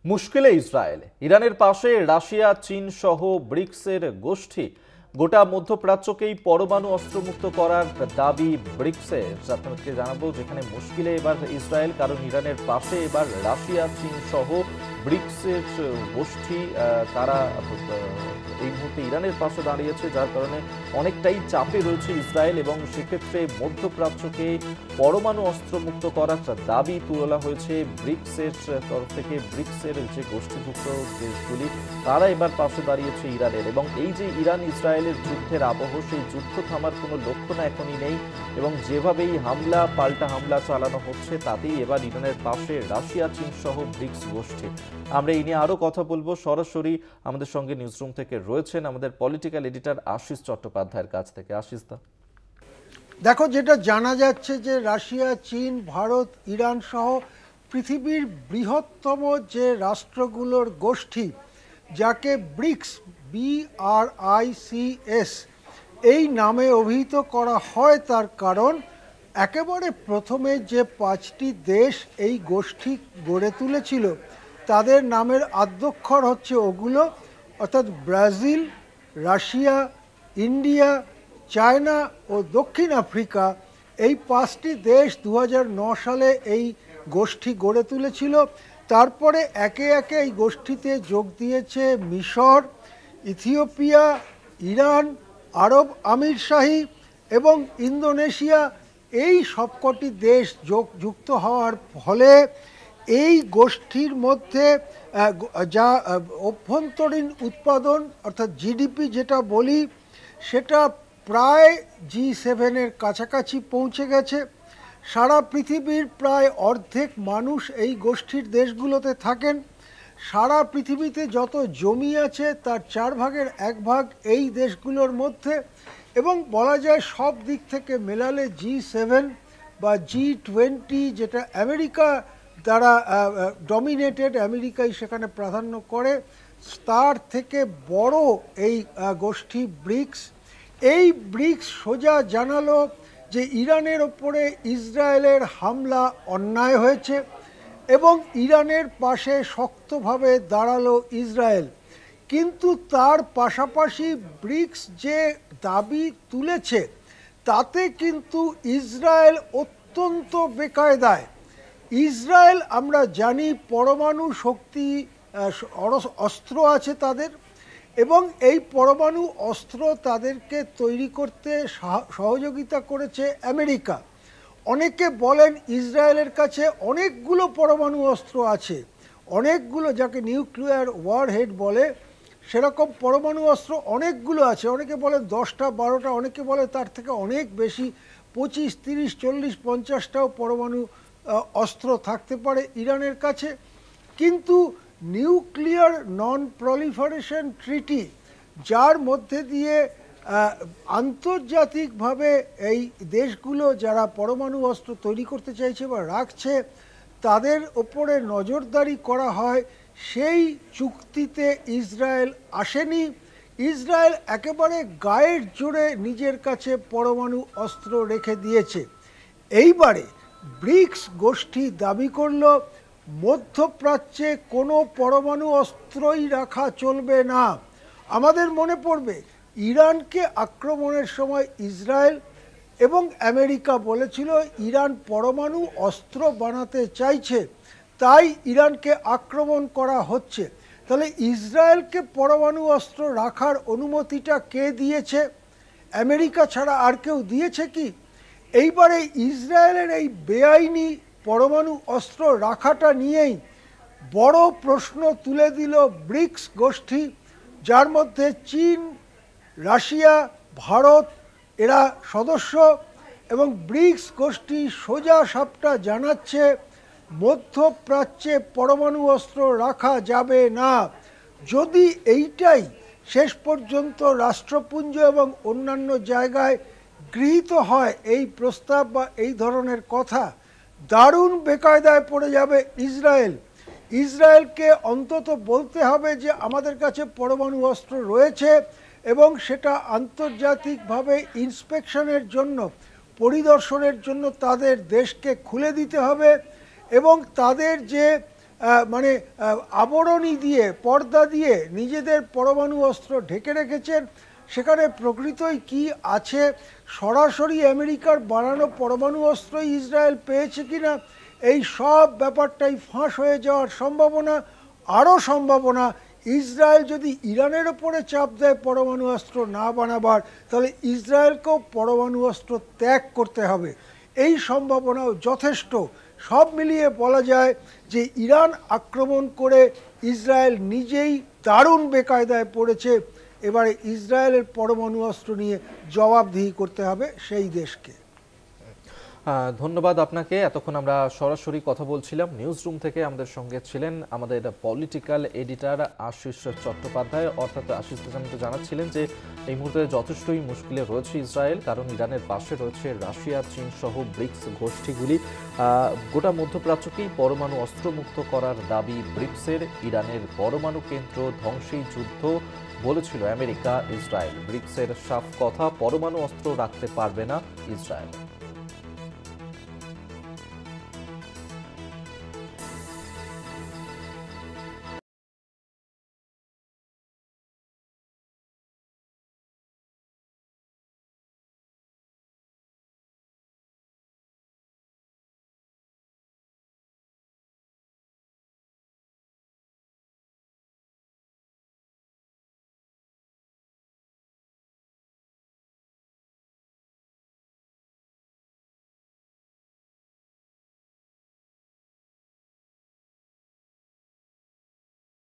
মুশকিলে ইসরায়েল, ইরানের পাশে রাশিয়া, চীন সহ ব্রিক্সের গোষ্ঠী গোটা মধ্যপ্রাচ্যকেই পরমাণু অস্ত্রমুক্ত করার দাবি ব্রিক্সের। আপনাদেরকে জানাবো যেখানে মুশকিলে এবার ইসরায়েল, কারণ ইরানের পাশে এবার রাশিয়া, চীন সহ ব্রিক্সের গোষ্ঠী তারা এই মুহূর্তে ইরানের পাশে দাঁড়িয়েছে, যার কারণে অনেকটাই চাপে রয়েছে ইসরায়েল এবং সেক্ষেত্রে মধ্যপ্রাচ্যকে পরমাণু অস্ত্রমুক্ত করার দাবি তোলা হয়েছে ব্রিক্সের তরফ থেকে। ব্রিক্সের যে গোষ্ঠীভুক্ত দেশগুলি তারা এবার পাশে দাঁড়িয়েছে ইরানের, এবং এই যে ইরান ইসরায়েলের যুদ্ধের আবহ, সেই যুদ্ধ থামার কোনো লক্ষণ এখনই নেই এবং যেভাবেই হামলা পাল্টা হামলা চালানো হচ্ছে তাতেই এবার ইরানের পাশে রাশিয়া, চীন সহ ব্রিক্স গোষ্ঠী। আমরা এই নিয়ে আরো কথা বলবো। সরাসরি আমাদের সঙ্গে নিউজরুম থেকে রয়েছেন আমাদের পলিটিক্যাল এডিটর আশিস চট্টোপাধ্যায়ের কাছ থেকে। আশিস দা, দেখো, যেটা জানা যাচ্ছে যে রাশিয়া, চীন, ভারত, ইরান সহ পৃথিবীর বৃহত্তম যে রাষ্ট্রগুলোর গোষ্ঠী, যাকে ব্রিক্স BRICS এই নামে অভিহিত করা হয়, তার কারণ একেবারে প্রথমে যে 5টি দেশ এই গোষ্ঠী গড়ে তুলেছিল তাদের নামের আদ্যক্ষর হচ্ছে ওগুলো, অর্থাৎ ব্রাজিল, রাশিয়া, ইন্ডিয়া, চায়না ও দক্ষিণ আফ্রিকা। এই 5টি দেশ 2009 সালে এই গোষ্ঠী গড়ে তুলেছিল। তারপরে একে একে এই গোষ্ঠীতে যোগ দিয়েছে মিশর, ইথিওপিয়া, ইরান, আরব আমিরশাহী এবং ইন্দোনেশিয়া। এই সবকটি দেশ যুক্ত হওয়ার ফলে এই গোষ্ঠীর মধ্যে যা অভ্যন্তরীণ উৎপাদন অর্থাৎ জিডিপি যেটা বলি, সেটা প্রায় G7-এর কাছাকাছি পৌঁছে গেছে। সারা পৃথিবীর প্রায় অর্ধেক মানুষ এই গোষ্ঠীর দেশগুলোতে থাকেন। সারা পৃথিবীতে যত জমি আছে তার 4 ভাগের 1 ভাগ এই দেশগুলোর মধ্যে, এবং বলা যায় সব দিক থেকে মেলালে G7 বা G20, যেটা আমেরিকা দ্বারা ডমিনেটেড, আমেরিকাই সেখানে প্রাধান্য করে, তার থেকে বড় এই গোষ্ঠী ব্রিক্স। এই ব্রিক্স সোজা জানালো যে ইরানের ওপরে ইসরায়েলের হামলা অন্যায় হয়েছে এবং ইরানের পাশে শক্তভাবে দাঁড়ালো ইসরায়েল। কিন্তু তার পাশাপাশি ব্রিক্স যে দাবি তুলেছে তাতে কিন্তু ইসরায়েল অত্যন্ত বেকায়দায়। ইসরায়েল, আমরা জানি, পরমাণু শক্তি অস্ত্র আছে তাদের, এবং এই পরমাণু অস্ত্র তাদেরকে তৈরি করতে সহযোগিতা করেছে আমেরিকা। অনেকে বলেন ইসরায়েলের কাছে অনেকগুলো পরমাণু অস্ত্র আছে, অনেকগুলো, যাকে নিউক্লিয়ার ওয়ারহেড বলে, সেরকম পরমাণু অস্ত্র অনেকগুলো আছে। অনেকে বলেন 10টা 12টা, অনেকে বলে তার থেকে অনেক বেশি, 25, 30, 40, 50টাও পরমাণু অস্ত্র থাকতে পারে ইরানের কাছে। কিন্তু নিউক্লিয়ার নন প্রলিফারেশন ট্রিটি, যার মধ্যে দিয়ে আন্তর্জাতিকভাবে এই দেশগুলো যারা পরমাণু অস্ত্র তৈরি করতে চাইছে বা রাখছে তাদের ওপরে নজরদারি করা হয়, সেই চুক্তিতে ইসরায়েল আসেনি। ইসরায়েল একেবারে গায়ের জোরে নিজের কাছে পরমাণু অস্ত্র রেখে দিয়েছে। এইবারে ব্রিক্স গোষ্ঠী দাবি করল মধ্যপ্রাচ্যে কোনো পরমাণু অস্ত্রই রাখা চলবে না। আমাদের মনে পড়বে ইরানকে আক্রমণের সময় ইসরায়েল এবং আমেরিকা বলেছিল ইরান পরমাণু অস্ত্র বানাতে চাইছে, তাই ইরানকে আক্রমণ করা হচ্ছে। তাহলে ইসরায়েলকে পরমাণু অস্ত্র রাখার অনুমতিটা কে দিয়েছে? আমেরিকা ছাড়া আর কেউ দিয়েছে কি? এইবারে ইসরায়েলের এই বেআইনি পরমাণু অস্ত্র রাখাটা নিয়েই বড় প্রশ্ন তুলে দিল ব্রিক্স গোষ্ঠী, যার মধ্যে চীন, রাশিয়া, ভারত এরা সদস্য। এবং ব্রিক্স গোষ্ঠী সোজা সাপটা জানাচ্ছে মধ্যপ্রাচ্যে পরমাণু অস্ত্র রাখা যাবে না। যদি এইটাই শেষ পর্যন্ত রাষ্ট্রপুঞ্জ এবং অন্যান্য জায়গায় গৃহীত হয় এই প্রস্তাব বা এই ধরনের কথা, দারুণ বেকায়দায় পড়ে যাবে ইসরায়েল। ইসরায়েলকে অন্তত বলতে হবে যে আমাদের কাছে পরমাণু অস্ত্র রয়েছে এবং সেটা আন্তর্জাতিকভাবে ইন্সপেকশনের জন্য, পরিদর্শনের জন্য তাদের দেশকে খুলে দিতে হবে, এবং তাদের যে মানে আবরণী দিয়ে, পর্দা দিয়ে নিজেদের পরমাণু অস্ত্র ঢেকে রেখেছেন। সেখানে প্রকৃতই কি আছে, সরাসরি আমেরিকার বানানো পরমাণু অস্ত্রই ইসরায়েল পেয়েছে কিনা, এই সব ব্যাপারটাই ফাঁস হয়ে যাওয়ার সম্ভাবনা। আরও সম্ভাবনা, ইসরায়েল যদি ইরানের ওপরে চাপ দেয় পরমাণু অস্ত্র না বানাবার, তাহলে ইসরায়েলকেও পরমাণু অস্ত্র ত্যাগ করতে হবে, এই সম্ভাবনাও যথেষ্ট। সব মিলিয়ে বলা যায় যে ইরান আক্রমণ করে ইসরায়েল নিজেই দারুণ বেকায়দায় পড়েছে। এবারে ইসরায়েলের পরমাণু অস্ত্র নিয়ে জবাবদিহি করতে হবে সেই দেশকে। ধন্যবাদ আপনাকে। এতক্ষণ আমরা সরাসরি কথা বলছিলাম নিউজ রুম থেকে। আমাদের সঙ্গে ছিলেন আমাদের পলিটিক্যাল এডিটর আশিস চট্টোপাধ্যায়। অর্থাৎ আশিস তো জানাচ্ছিলেন যে এই মুহূর্তে যথেষ্টই মুশকিলে রয়েছে ইসরায়েল, কারণ ইরানের পাশে রয়েছে রাশিয়া, চীন সহ ব্রিক্স গোষ্ঠীগুলি। গোটা মধ্যপ্রাচ্যকেই পরমাণু অস্ত্রমুক্ত করার দাবি ব্রিক্সের। ইরানের পরমাণু কেন্দ্র ধ্বংসেই যুদ্ধ বলেছিল আমেরিকা, ইসরায়েল। ব্রিক্সের সাফ কথা, পরমাণু অস্ত্র রাখতে পারবে না ইসরায়েল।